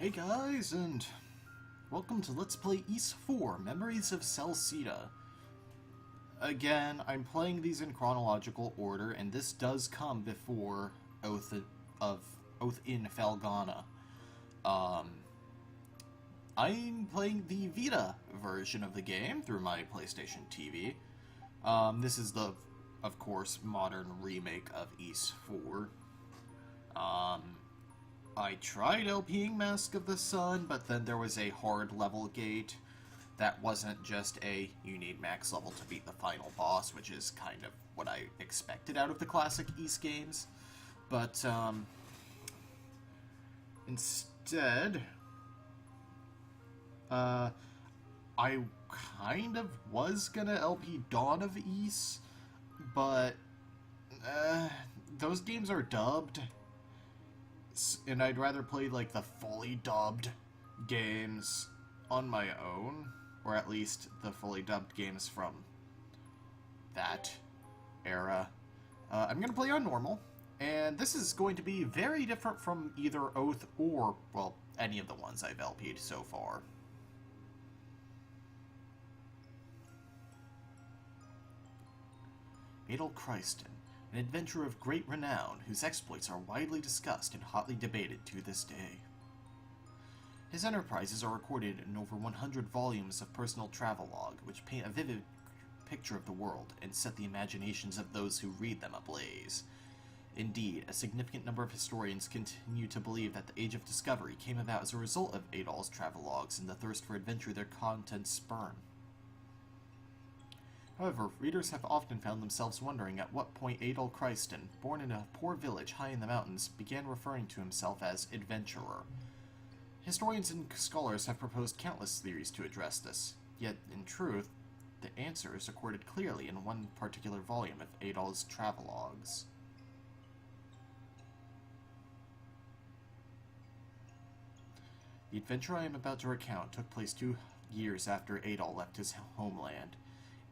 Hey guys, and welcome to Let's Play Ys 4, Memories of Celceta. Again, I'm playing these in chronological order, and this does come before Oath in Felghana. I'm playing the Vita version of the game through my PlayStation TV. This is the, of course, modern remake of Ys 4. I tried LPing Mask of the Sun, but then there was a hard level gate that wasn't just a you need max level to beat the final boss, which is kind of what I expected out of the classic Ys games. But instead, I kind of was gonna LP Dawn of Ys, but those games are dubbed. And I'd rather play, like, the fully dubbed games on my own, or at least the fully dubbed games from that era. I'm gonna play on normal, and this is going to be very different from either Oath or, well, any of the ones I've LP'd so far. Adol an adventurer of great renown, whose exploits are widely discussed and hotly debated to this day. His enterprises are recorded in over 100 volumes of personal travelogue, which paint a vivid picture of the world and set the imaginations of those who read them ablaze. Indeed, a significant number of historians continue to believe that the Age of Discovery came about as a result of Adol's travelogues and the thirst for adventure their contents spurn. However, readers have often found themselves wondering at what point Adol Christen, born in a poor village high in the mountains, began referring to himself as adventurer. Historians and scholars have proposed countless theories to address this, yet, in truth, the answer is recorded clearly in one particular volume of Adol's travelogues. The adventure I am about to recount took place 2 years after Adol left his homeland.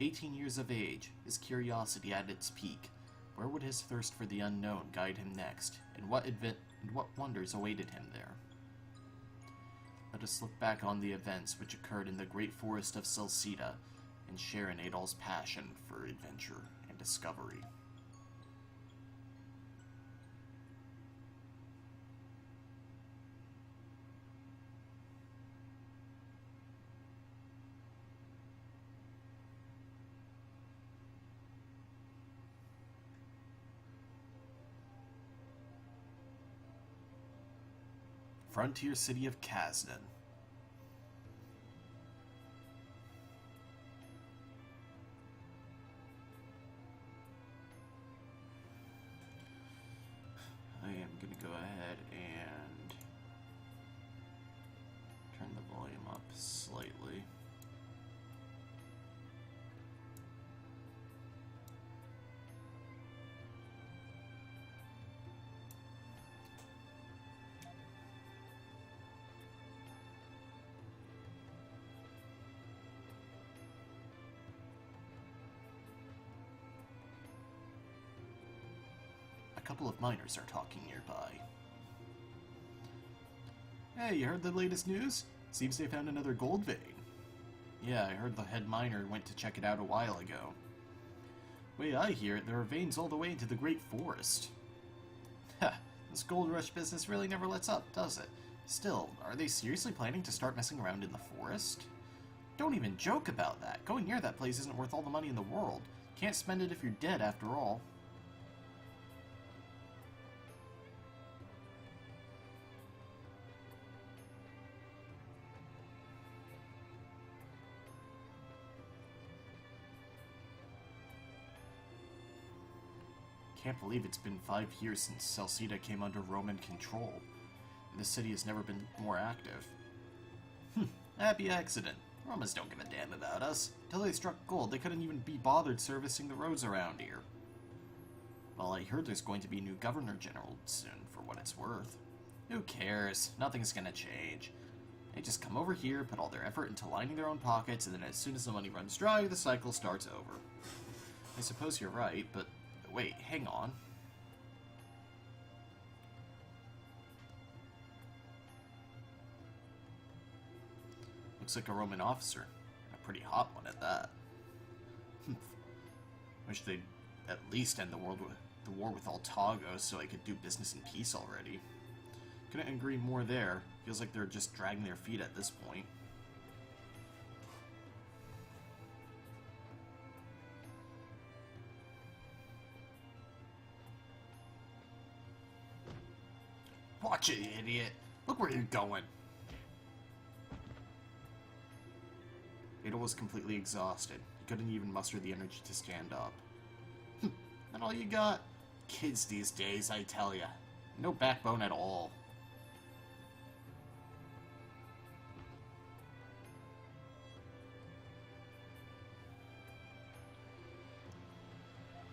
18 years of age, his curiosity at its peak. Where would his thirst for the unknown guide him next, and what wonders awaited him there? Let us look back on the events which occurred in the great forest of Celceta, and share in Adol's passion for adventure and discovery. Frontier city of Kazdan. I am going to go ahead and turn the volume up slightly. A couple of miners are talking nearby. Hey, you heard the latest news? Seems they found another gold vein. Yeah, I heard the head miner went to check it out a while ago. Way I hear it, there are veins all the way into the Great Forest. Ha, this gold rush business really never lets up, does it? Still, are they seriously planning to start messing around in the forest? Don't even joke about that. Going near that place isn't worth all the money in the world. Can't spend it if you're dead, after all. Can't believe it's been 5 years since Celceta came under Roman control. And the city has never been more active. Happy accident. Romans don't give a damn about us. Until they struck gold, they couldn't even be bothered servicing the roads around here. Well, I heard there's going to be a new Governor General soon, for what it's worth. Who cares? Nothing's gonna change. They just come over here, put all their effort into lining their own pockets, and then as soon as the money runs dry, the cycle starts over. I suppose you're right, but wait, hang on. Looks like a Roman officer. A pretty hot one at that. Wish they'd at least end the war with Altago so I could do business in peace already. Couldn't agree more there. Feels like they're just dragging their feet at this point. Watch it, you idiot! Look where you're going! Adol was completely exhausted. He couldn't even muster the energy to stand up. That all you got? Kids these days, I tell ya. No backbone at all.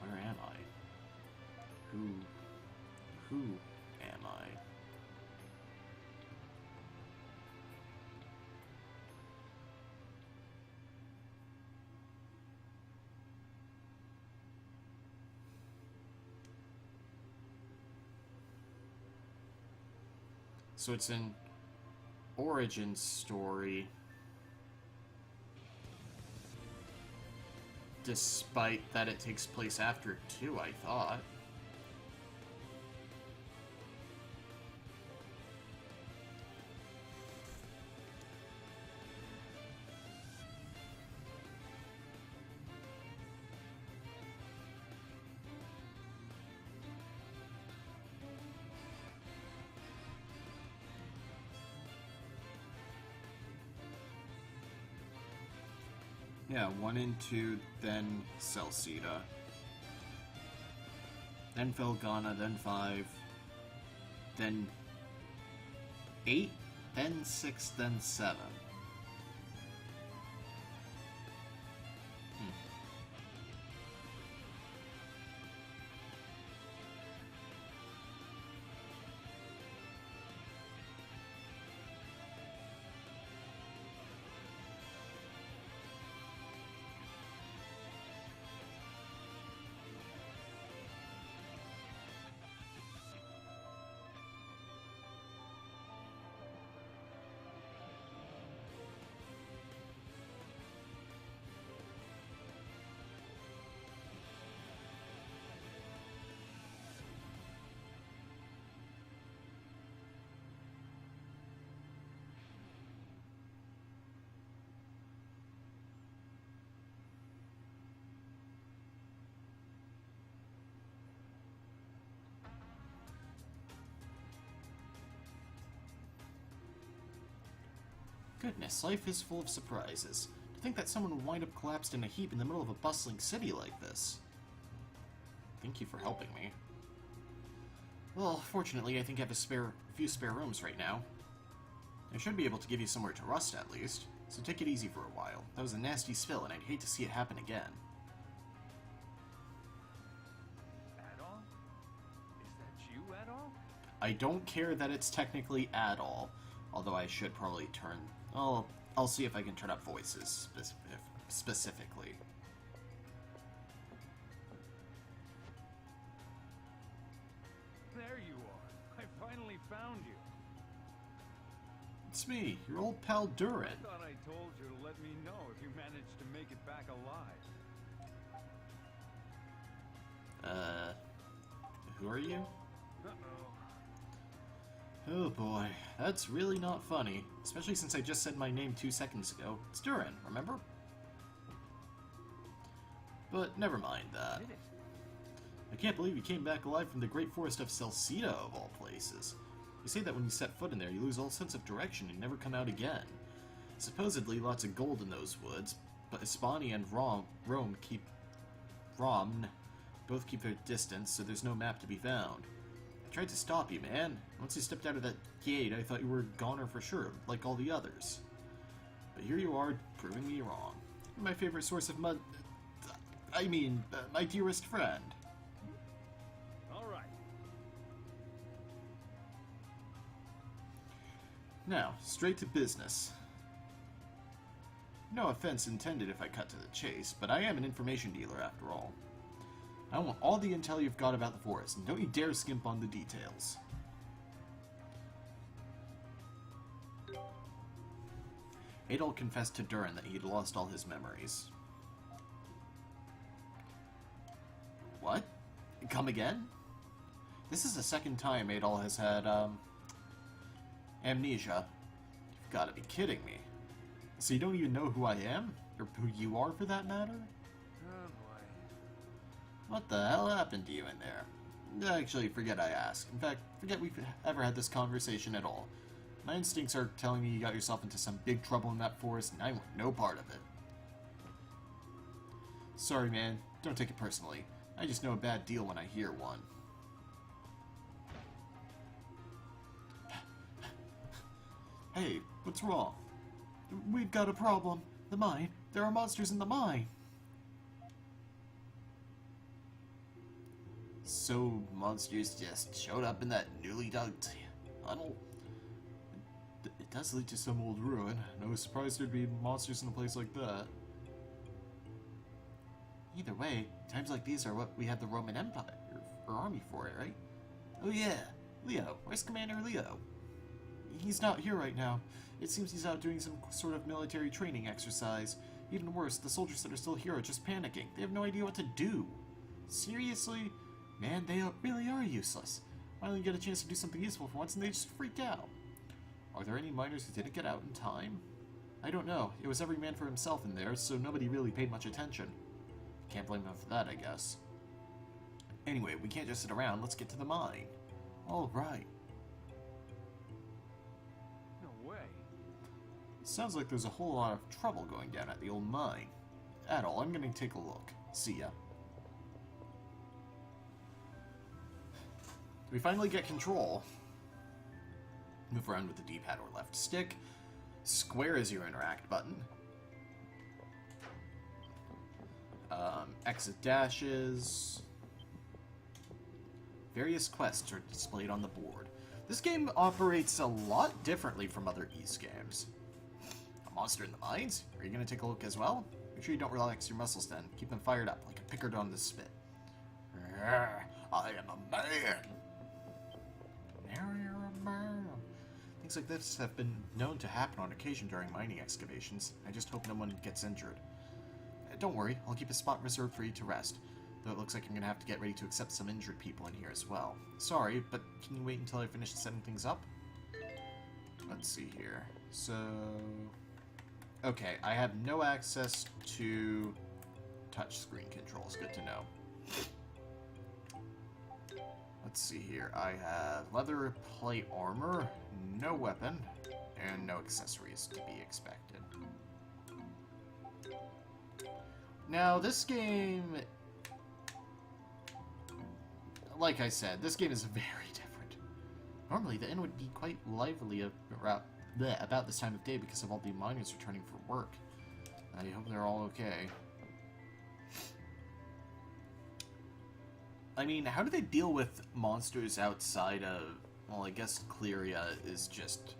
Where am I? Who am I? So it's an origin story, despite that it takes place after 2, I thought. Yeah, 1 and 2, then Celceta. Then Felghana, then 5. Then 8, then 6, then 7. Goodness, life is full of surprises. To think that someone would wind up collapsed in a heap in the middle of a bustling city like this. Thank you for helping me. Well, fortunately, I think I have a few spare rooms right now. I should be able to give you somewhere to rest at least, so take it easy for a while. That was a nasty spill, and I'd hate to see it happen again. Adol? Is that you, Adol? I don't care that it's technically Adol, although I should probably turn... I'll see if I can turn up voices specifically. There you are. I finally found you. It's me, your old pal Durin. I thought I told you to let me know if you managed to make it back alive. Who are you? Uh-oh. Oh boy, that's really not funny. Especially since I just said my name 2 seconds ago. It's Durin, remember? But never mind that. Did it? I can't believe you came back alive from the great forest of Celceta, of all places. They say that when you set foot in there, you lose all sense of direction and never come out again. Supposedly, lots of gold in those woods, but Hispania and Rome both keep their distance, so there's no map to be found. I tried to stop you, man. Once you stepped out of that gate, I thought you were a goner for sure, like all the others. But here you are, proving me wrong. You're my favorite source of my dearest friend. All right. Now, straight to business. No offense intended if I cut to the chase, but I am an information dealer after all. I want all the intel you've got about the forest, and don't you dare skimp on the details. Adol confessed to Durin that he'd lost all his memories. What? Come again? This is the second time Adol has had, amnesia. You've got to be kidding me. So you don't even know who I am? Or who you are, for that matter? Oh boy. What the hell happened to you in there? Actually, forget I asked. In fact, forget we've ever had this conversation at all. My instincts are telling me you got yourself into some big trouble in that forest, and I want no part of it. Sorry, man. Don't take it personally. I just know a bad deal when I hear one. Hey, what's wrong? We've got a problem. The mine. There are monsters in the mine. So, monsters just showed up in that newly dug tunnel? It does lead to some old ruin. No surprise there'd be monsters in a place like that. Either way, times like these are what we have the Roman Empire, or army for it, right? Oh yeah, Leo. Where's Commander Leo? He's not here right now. It seems he's out doing some sort of military training exercise. Even worse, the soldiers that are still here are just panicking. They have no idea what to do. Seriously? Man, they really are useless. Finally get a chance to do something useful for once and they just freak out. Are there any miners who didn't get out in time? I don't know. It was every man for himself in there, so nobody really paid much attention. Can't blame them for that, I guess. Anyway, we can't just sit around. Let's get to the mine. All right. No way. Sounds like there's a whole lot of trouble going down at the old mine. Adol, I'm gonna take a look. See ya. We finally get control. Move around with the D-pad or left stick. Square is your interact button. Exit dashes. Various quests are displayed on the board. This game operates a lot differently from other Ys games. A monster in the mines? Are you going to take a look as well? Make sure you don't relax your muscles then. Keep them fired up like a pickard on the spit. I am a man! Now you're a man. Things like this have been known to happen on occasion during mining excavations. I just hope no one gets injured. Don't worry, I'll keep a spot reserved for you to rest. Though it looks like I'm going to have to get ready to accept some injured people in here as well. Sorry, but can you wait until I finish setting things up? Let's see here. So... okay, I have no access to touchscreen controls. Good to know. Let's see here. I have leather plate armor, no weapon, and no accessories to be expected. Now, this game... like I said, this game is very different. Normally, the inn would be quite lively about this time of day because of all the miners returning for work. I hope they're all okay. I mean, how do they deal with monsters outside of... well, I guess Clearia is just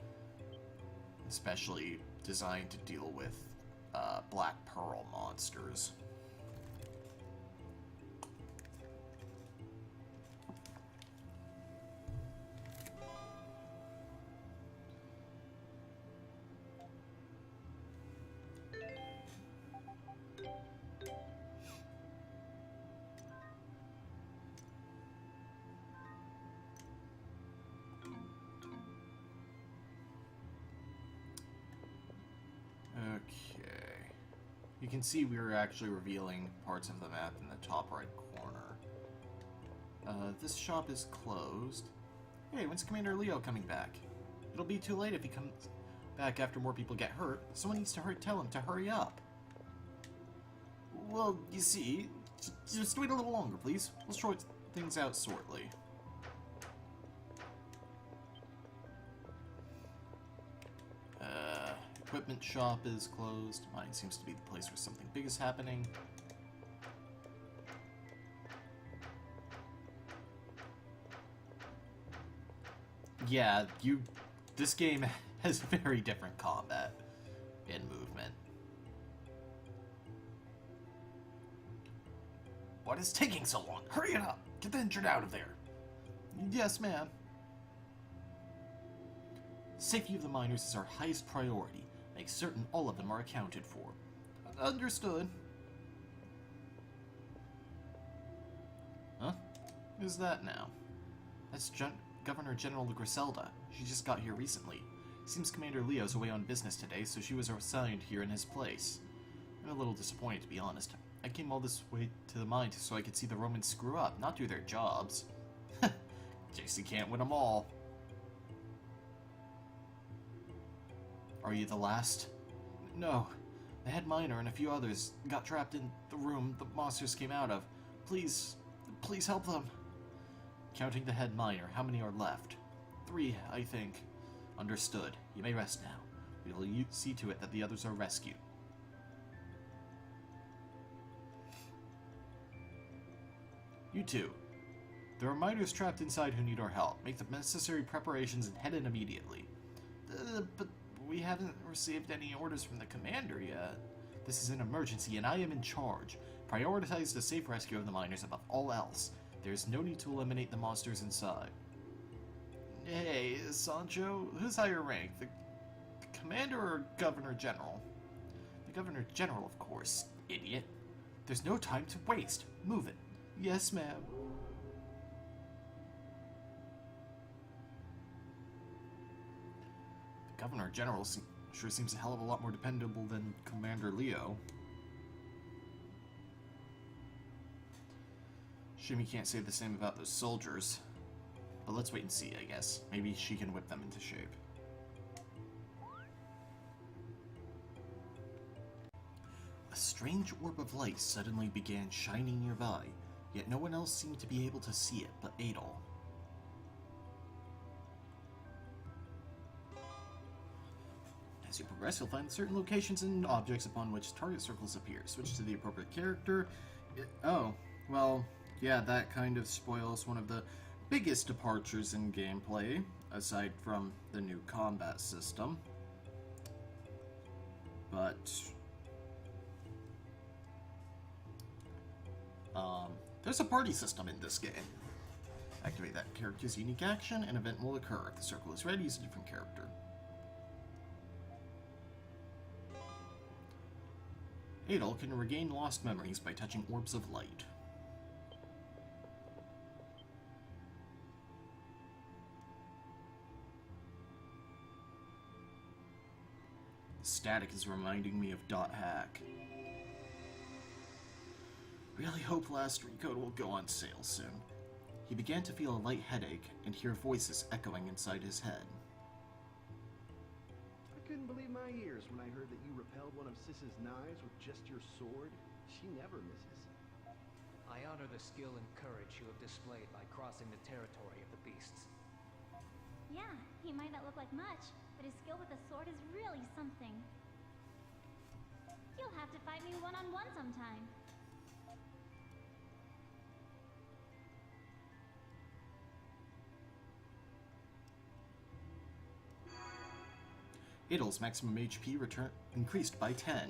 especially designed to deal with Black Pearl monsters. Okay. You can see we are actually revealing parts of the map in the top right corner. This shop is closed. Hey, when's Commander Leo coming back? It'll be too late if he comes back after more people get hurt. Someone needs to tell him to hurry up. Well, you see, just wait a little longer, please. We'll sort things out shortly. Equipment shop is closed. Mine seems to be the place where something big is happening. Yeah, this game has very different combat and movement. What is taking so long? Hurry it up! Get the injured out of there! Yes, ma'am. Safety of the miners is our highest priority. Make certain all of them are accounted for. Understood. Huh? Who's that now? That's Governor General Griselda. She just got here recently. Seems Commander Leo's away on business today, so she was assigned here in his place. I'm a little disappointed, to be honest. I came all this way to the mine so I could see the Romans screw up, not do their jobs. JC can't win them all. Are you the last? No. The head miner and a few others got trapped in the room the monsters came out of. Please help them. Counting the head miner, how many are left? 3, I think. Understood. You may rest now. We will see to it that the others are rescued. You two. There are miners trapped inside who need our help. Make the necessary preparations and head in immediately. But we haven't received any orders from the commander yet. This is an emergency and I am in charge. Prioritize the safe rescue of the miners above all else. There is no need to eliminate the monsters inside. Hey, Sancho, who's higher rank? The commander or Governor General? The Governor General, of course, idiot. There's no time to waste. Move it. Yes, ma'am. The Governor General sure seems a hell of a lot more dependable than Commander Leo. Shame you can't say the same about those soldiers. But let's wait and see, I guess. Maybe she can whip them into shape. A strange orb of light suddenly began shining nearby, yet no one else seemed to be able to see it but Adol. As you progress, you'll find certain locations and objects upon which target circles appear. Switch to the appropriate character. Oh, well, yeah, that kind of spoils one of the biggest departures in gameplay, aside from the new combat system. But there's a party system in this game. Activate that character's unique action, an event will occur. If the circle is red, use a different character. Adol can regain lost memories by touching orbs of light. Static is reminding me of .hack. Really hope Last Recode will go on sale soon. He began to feel a light headache and hear voices echoing inside his head. I couldn't believe my ears when I heard that you repelled one of Sis's knives with just your sword. She never misses. I honor the skill and courage you have displayed by crossing the territory of the beasts. Yeah, he might not look like much, but his skill with the sword is really something. You'll have to fight me one-on-one sometime. Adol's maximum HP increased by 10.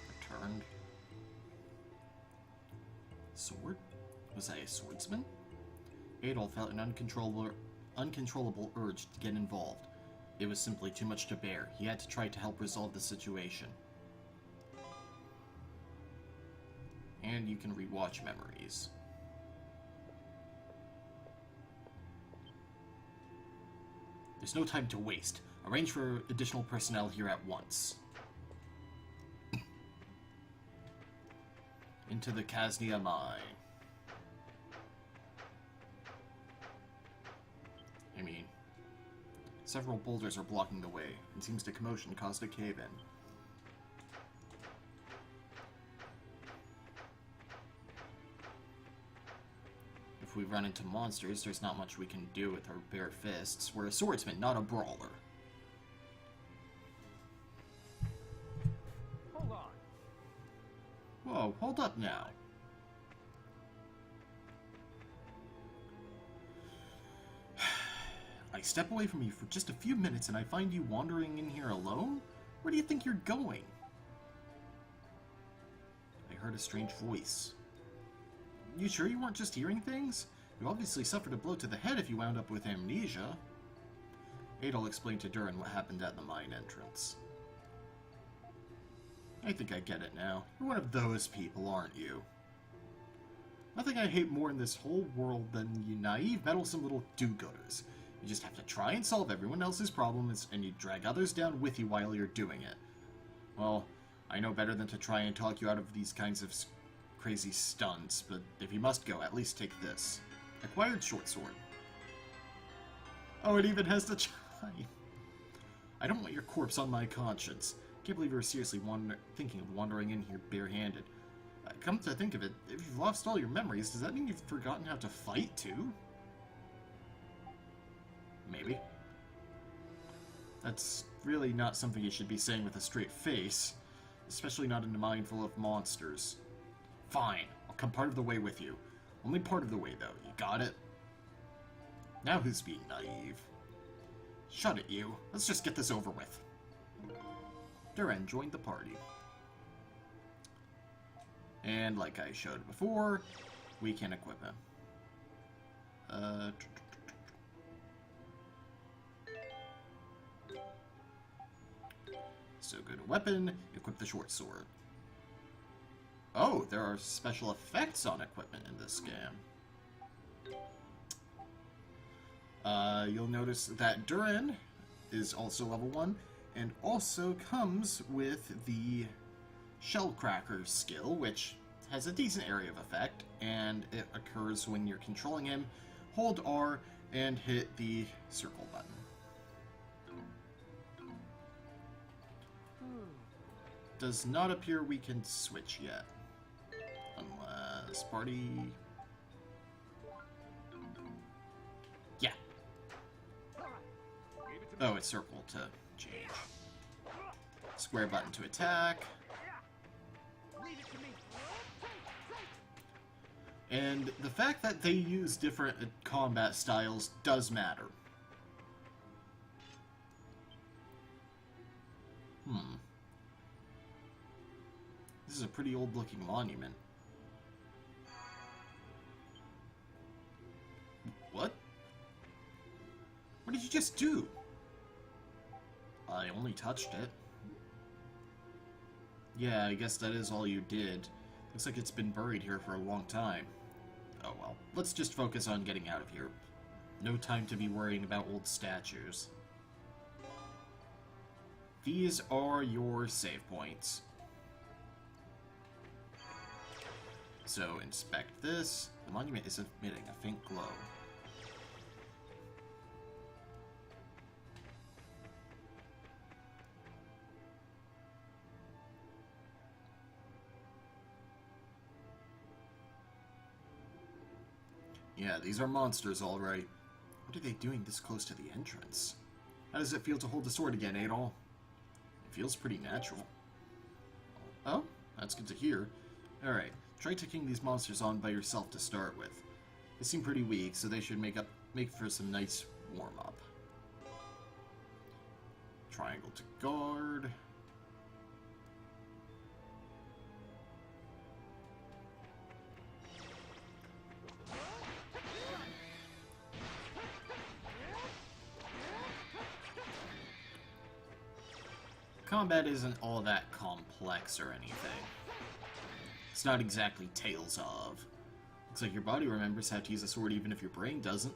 Returned. Sword? Was I a swordsman? Adol felt an uncontrollable urge to get involved. It was simply too much to bear. He had to try to help resolve the situation. And you can rewatch memories. There's no time to waste. Arrange for additional personnel here at once. Into the Kaznia mine. I mean, several boulders are blocking the way. It seems the commotion caused a cave-in. If we run into monsters, there's not much we can do with our bare fists. We're a swordsman, not a brawler. Hold on. Whoa, hold up now. I step away from you for just a few minutes and I find you wandering in here alone? Where do you think you're going? I heard a strange voice. You sure you weren't just hearing things? You obviously suffered a blow to the head if you wound up with amnesia. Adol explained to Durin what happened at the mine entrance. I think I get it now. You're one of those people, aren't you? Nothing I hate more in this whole world than you naive, meddlesome little do-gooders. You just have to try and solve everyone else's problems, and you drag others down with you while you're doing it. Well, I know better than to try and talk you out of these kinds of crazy stunts, but if you must go, at least take this. Acquired short sword. Oh, it even has the chime. I don't want your corpse on my conscience. Can't believe you were seriously thinking of wandering in here barehanded. Come to think of it, if you've lost all your memories, does that mean you've forgotten how to fight, too? Maybe. That's really not something you should be saying with a straight face, especially not in a mine full of monsters. Fine, I'll come part of the way with you. Only part of the way, though. You got it? Now who's being naive? Shut it, you. Let's just get this over with. Durin joined the party. And like I showed before, we can equip him. So go to weapon, equip the short sword. Oh, there are special effects on equipment in this game. You'll notice that Durin is also level 1, and also comes with the Shellcracker skill, which has a decent area of effect, and it occurs when you're controlling him. Hold R and hit the circle button. Does not appear we can switch yet. Unless party... Yeah. Oh, it's circle to change. Square button to attack. And the fact that they use different combat styles does matter. This is a pretty old-looking monument. What? What did you just do? I only touched it. Yeah, I guess that is all you did. Looks like it's been buried here for a long time. Oh well, let's just focus on getting out of here. No time to be worrying about old statues. These are your save points. So inspect this. The monument is emitting a faint glow. Yeah, these are monsters, all right. What are they doing this close to the entrance? How does it feel to hold the sword again, Adol? It feels pretty natural. Oh, that's good to hear. Alright, try taking these monsters on by yourself to start with. They seem pretty weak, so they should make for some nice warm-up. Triangle to guard. Combat isn't all that complex or anything. It's not exactly Tales of. Looks like your body remembers how to use a sword even if your brain doesn't.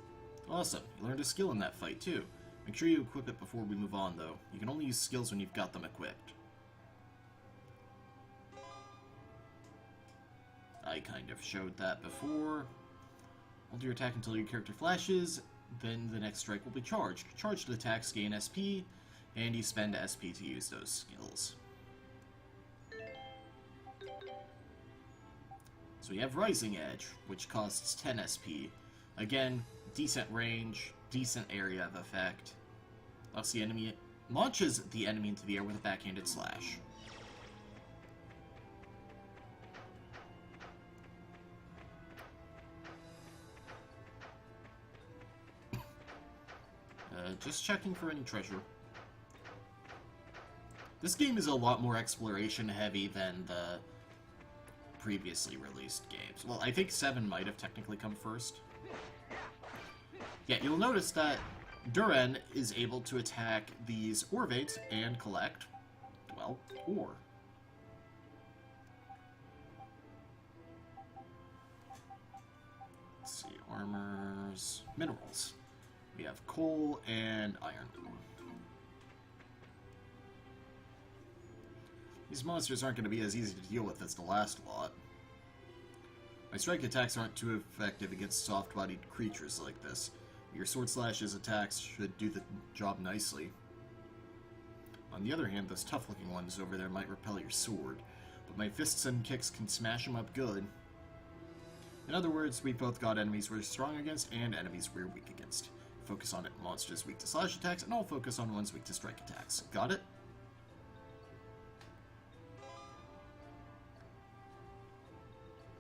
Awesome, you learned a skill in that fight too. Make sure you equip it before we move on though. You can only use skills when you've got them equipped. I kind of showed that before. Hold your attack until your character flashes, then the next strike will be charged. Charged attacks gain SP, and you spend SP to use those skills. So we have Rising Edge, which costs 10 SP. Again, decent range, decent area of effect. Launches the enemy into the air with a backhanded slash. Just checking for any treasure. This game is a lot more exploration heavy than the previously released games. Well, I think 7 might have technically come first. Yeah, you'll notice that Duran is able to attack these ore veins and collect, well, ore. Let's see, armors, minerals. We have coal and iron. These monsters aren't going to be as easy to deal with as the last lot. My strike attacks aren't too effective against soft-bodied creatures like this. Your Sword Slash's attacks should do the job nicely. On the other hand, those tough-looking ones over there might repel your sword, but my fists and kicks can smash them up good. In other words, we both got enemies we're strong against and enemies we're weak against. Focus on monsters weak to slash attacks, and I'll focus on ones weak to strike attacks. Got it?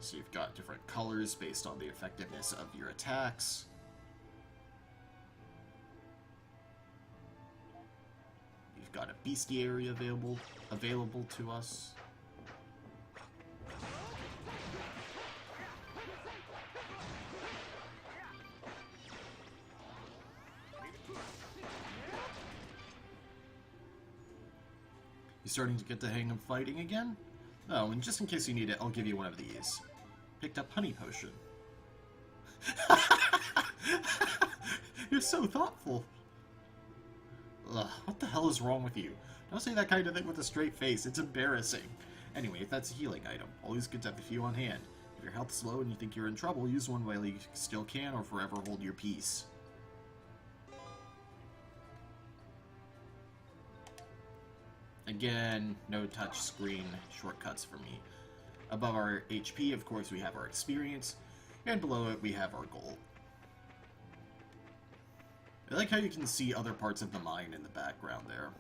So you've got different colors based on the effectiveness of your attacks. You've got a bestiary available to us. You starting to get the hang of fighting again? Oh, and just in case you need it, I'll give you one of these. Picked up honey potion. You're so thoughtful. Ugh, what the hell is wrong with you? Don't say that kind of thing with a straight face. It's embarrassing. Anyway, if that's a healing item, always good to have a few on hand. If your health's low and you think you're in trouble, use one while you still can, or forever hold your peace. Again, no touch screen shortcuts for me. Above our HP, of course, we have our experience, and below it we have our gold. I like how you can see other parts of the mine in the background there.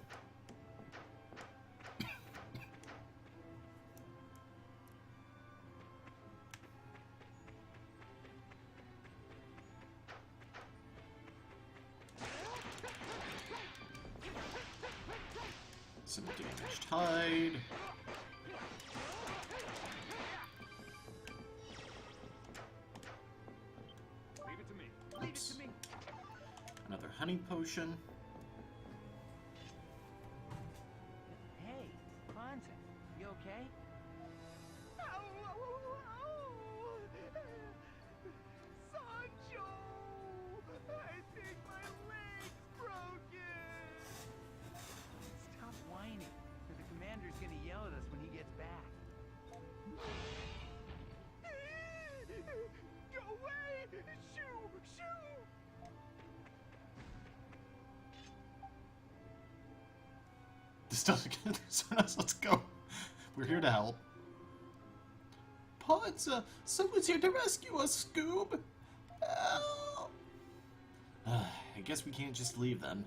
Some damaged hide. Leave it to me. Oops. Another honey potion. Hey, Fonte, you okay? Sancho! I think my leg's broken! Stop whining, or the commander's gonna yell at us when he gets back. Go away! Shoo! Shoo! This doesn't get someone else. Let's go. We're here to help. Ponza, someone's here to rescue us, Scoob. Help! I guess we can't just leave then.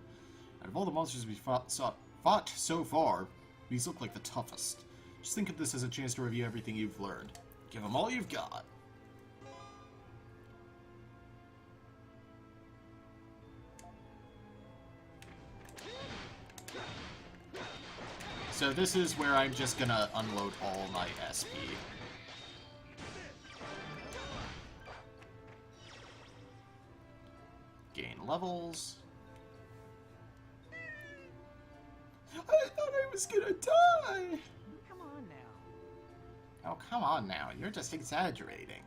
Out of all the monsters we fought so far, these look like the toughest. Just think of this as a chance to review everything you've learned. Give them all you've got. So this is where I'm just gonna unload all my SP. Gain levels. I thought I was gonna die! Come on now. Oh, come on now. You're just exaggerating.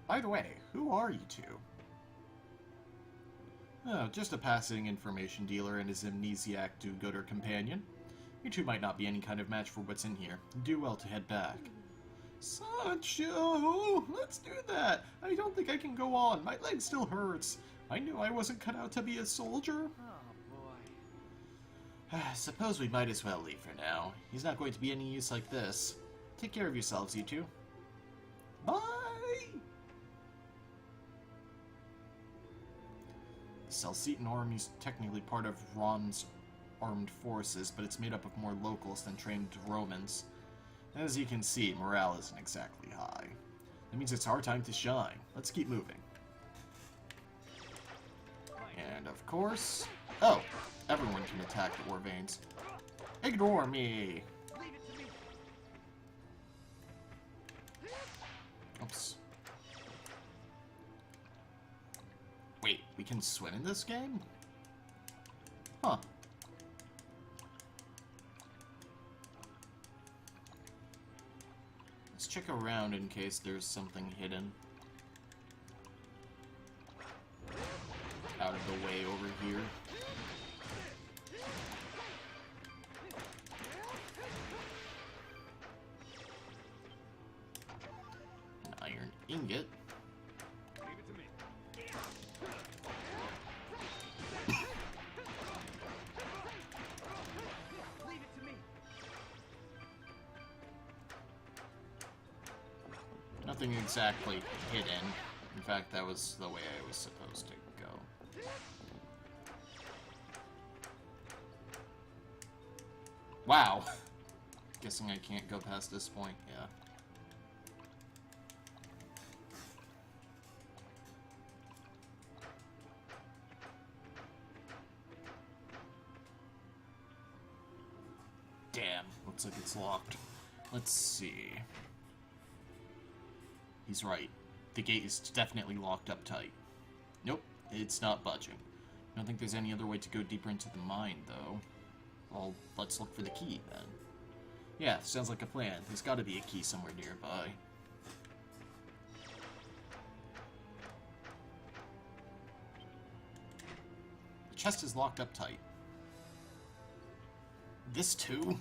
By the way, who are you two? Oh, just a passing information dealer and his Amnesiac do-gooder companion. You two might not be any kind of match for what's in here. Do well to head back. Sancho! Let's do that! I don't think I can go on. My leg still hurts. I knew I wasn't cut out to be a soldier. Oh, boy. Suppose we might as well leave for now. He's not going to be any use like this. Take care of yourselves, you two. Bye! The Celcetan army is technically part of Ron's armed forces, but it's made up of more locals than trained Romans. As you can see, morale isn't exactly high. That means it's our time to shine. Let's keep moving. And of course... Oh! Everyone can attack the ore veins. Ignore me! Oops. Wait, we can swim in this game? Huh. Let's check around in case there's something hidden. Out of the way over here. An iron ingot. Leave it to me. Leave it to me. Nothing exactly hidden. In fact, that was the way I was supposed to go. Wow. Guessing I can't go past this point, yeah. Damn, looks like it's locked. Let's see. He's right. The gate is definitely locked up tight. Nope, it's not budging. I don't think there's any other way to go deeper into the mine, though. Well, let's look for the key, then. Yeah, sounds like a plan. There's gotta be a key somewhere nearby. The chest is locked up tight. This too?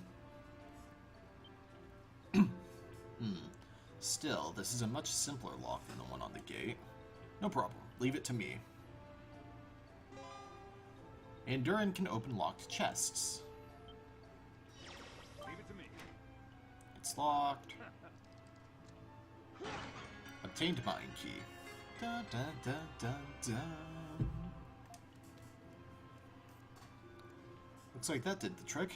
Still, this is a much simpler lock than the one on the gate. No problem. Leave it to me. Andurin can open locked chests. Leave it to me. It's locked. Obtained mine key. Da, da, da, da, da. Looks like that did the trick.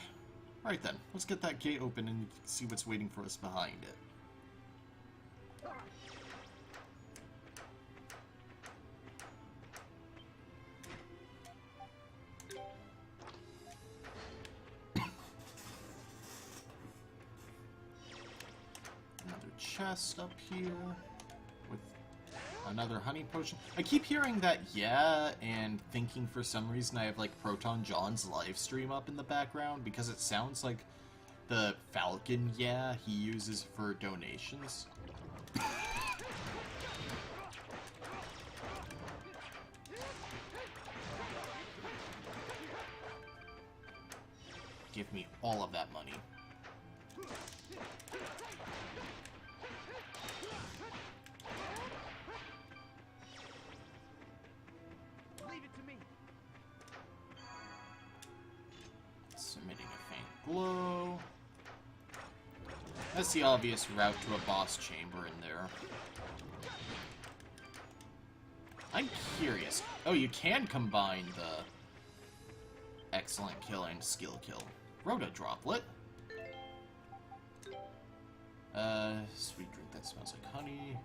Alright then, let's get that gate open and see what's waiting for us behind it. Another chest up here with another honey potion. I keep hearing that yeah, and thinking for some reason I have like Proton John's live stream up in the background because it sounds like the Falcon yeah he uses for donations. Give me all of that money. Leave it to me. Submitting a faint glow. That's the obvious route to a boss chamber in there. I'm curious. Oh, you can combine the excellent kill and skill kill. Rhoda droplet. Sweet drink that smells like honey.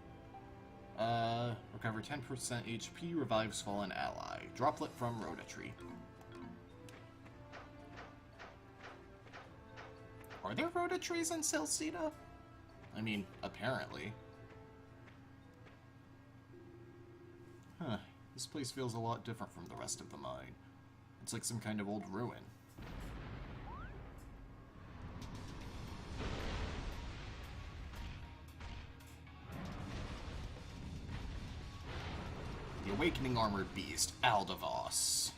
Recover 10% HP, revives fallen ally. Droplet from Rhoda tree. Are there Rhoda trees in Celceta? I mean, apparently. Huh. This place feels a lot different from the rest of the mine. It's like some kind of old ruin. The Awakening Armored Beast, Aldavos.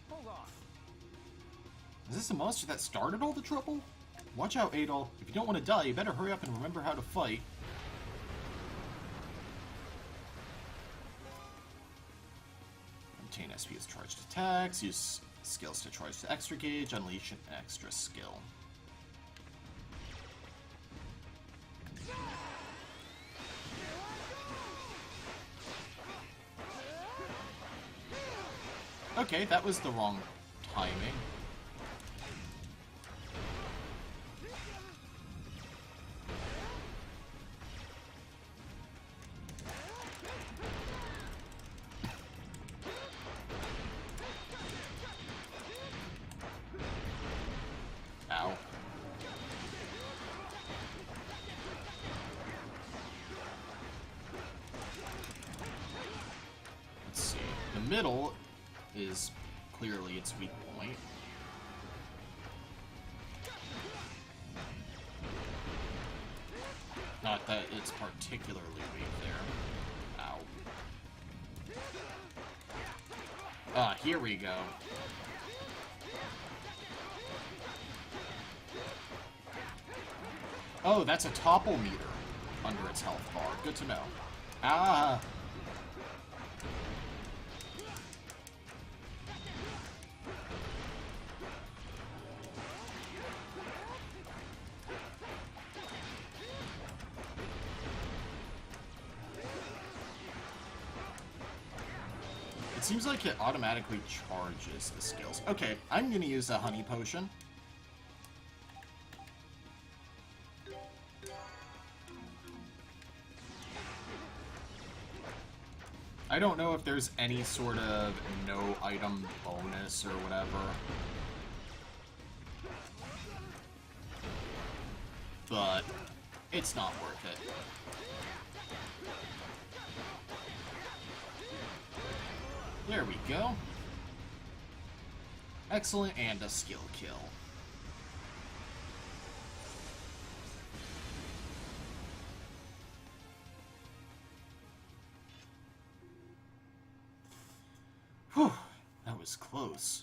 Hold on. Is this the monster that started all the trouble? Watch out, Adol. If you don't want to die, you better hurry up and remember how to fight. Obtain SP as charged attacks. Use skills to charge the extra gauge. Unleash an extra skill. Okay, that was the wrong timing. Ow. Let's see. The middle is clearly its weak point. point. Not that it's particularly weak there. Ow. Ah, here we go. Oh, that's a topple meter under its health bar. Good to know. Ah! It seems like it automatically charges the skills. Okay, I'm gonna use a honey potion. I don't know if there's any sort of no item bonus or whatever. But it's not worth it. There we go. Excellent, and a skill kill. Whew, that was close.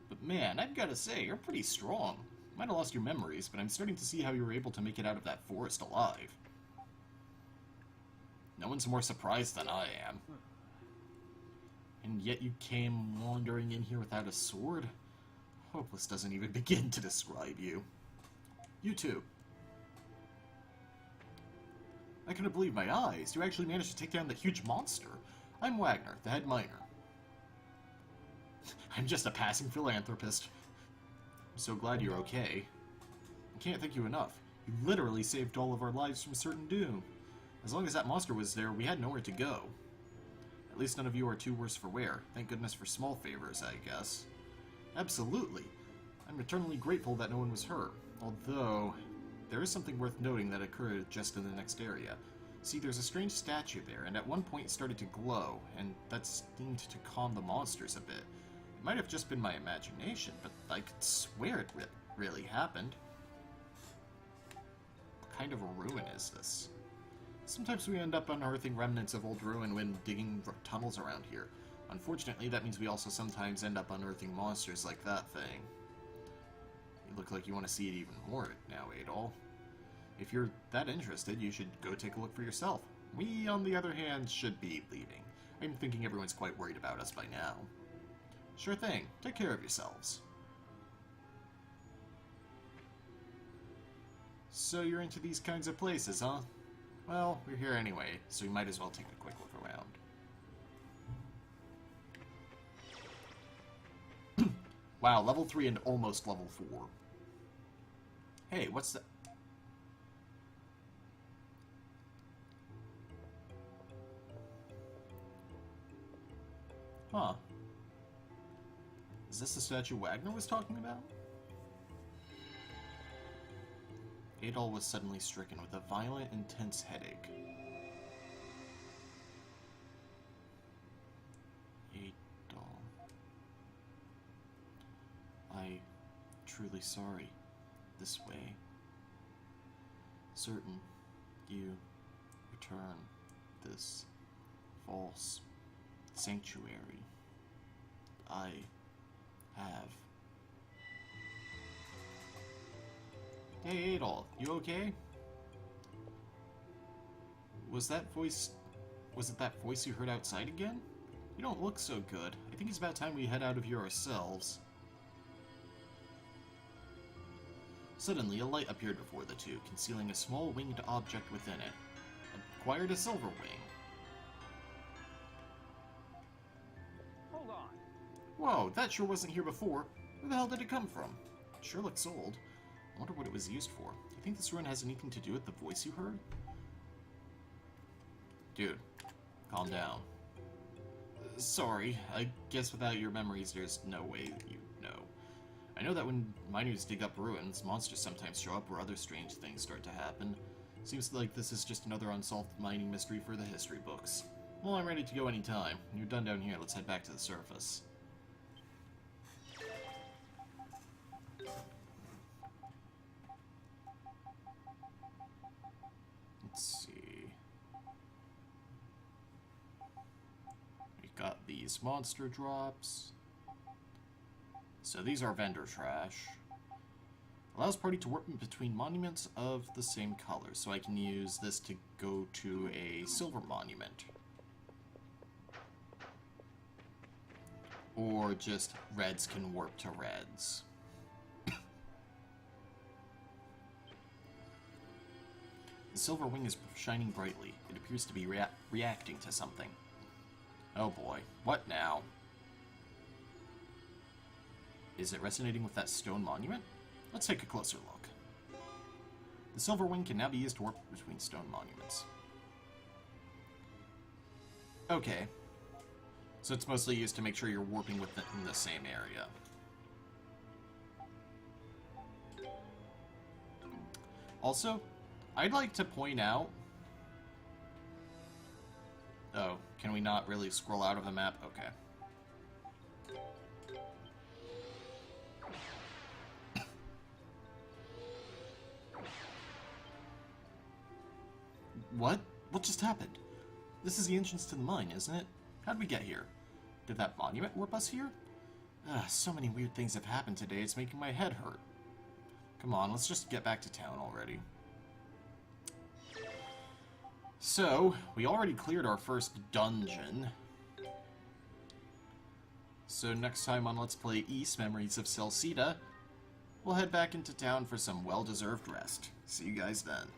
But man, I've gotta say, you're pretty strong. Might have lost your memories, but I'm starting to see how you were able to make it out of that forest alive. No one's more surprised than I am. And yet you came wandering in here without a sword? Hopeless doesn't even begin to describe you. You too. I couldn't believe my eyes. You actually managed to take down the huge monster. I'm Wagner, the head miner. I'm just a passing philanthropist. I'm so glad you're okay. I can't thank you enough. You literally saved all of our lives from certain doom. As long as that monster was there, we had nowhere to go. At least none of you are too worse for wear. Thank goodness for small favors, I guess. Absolutely. I'm eternally grateful that no one was hurt. Although, there is something worth noting that occurred just in the next area. See, there's a strange statue there, and at one point it started to glow, and that seemed to calm the monsters a bit. It might have just been my imagination, but I could swear it really happened. What kind of a ruin is this? Sometimes we end up unearthing remnants of old ruin when digging tunnels around here. Unfortunately, that means we also sometimes end up unearthing monsters like that thing. You look like you want to see it even more now, Adol. If you're that interested, you should go take a look for yourself. We, on the other hand, should be leaving. I'm thinking everyone's quite worried about us by now. Sure thing. Take care of yourselves. So you're into these kinds of places, huh? Well, we're here anyway, so we might as well take a quick look around. Wow, level 3 and almost level 4. Hey, what's that? Huh. Is this the statue Wagner was talking about? Adol was suddenly stricken with a violent, intense headache. Adol. I'm truly sorry. This way. Certain you return this false sanctuary. I have. Hey, Adol, you okay? Was it that voice you heard outside again? You don't look so good. I think it's about time we head out of here ourselves. Suddenly, a light appeared before the two, concealing a small winged object within it. Acquired a silver wing. Hold on. Whoa, that sure wasn't here before. Where the hell did it come from? It sure looks old. I wonder what it was used for. Do you think this ruin has anything to do with the voice you heard? Dude, calm down. Sorry, I guess without your memories there's no way you know. I know that when miners dig up ruins, monsters sometimes show up or other strange things start to happen. Seems like this is just another unsolved mining mystery for the history books. Well, I'm ready to go anytime. When you're done down here, let's head back to the surface. Mysterious monster drops. So these are vendor trash. Allows party to warp in between monuments of the same color. So I can use this to go to a silver monument. Or just reds can warp to reds. The silver wing is shining brightly. It appears to be reacting to something. Oh boy, what now? Is it resonating with that stone monument? Let's take a closer look. The silver wing can now be used to warp between stone monuments. Okay. So it's mostly used to make sure you're warping within the same area. Also, I'd like to point out... Oh, can we not really scroll out of the map? Okay. What? What just happened? This is the entrance to the mine, isn't it? How'd we get here? Did that monument warp us here? So many weird things have happened today, it's making my head hurt. Come on, let's just get back to town already. So, we already cleared our first dungeon. So next time on Let's Play East Memories of Celceta, we'll head back into town for some well-deserved rest. See you guys then.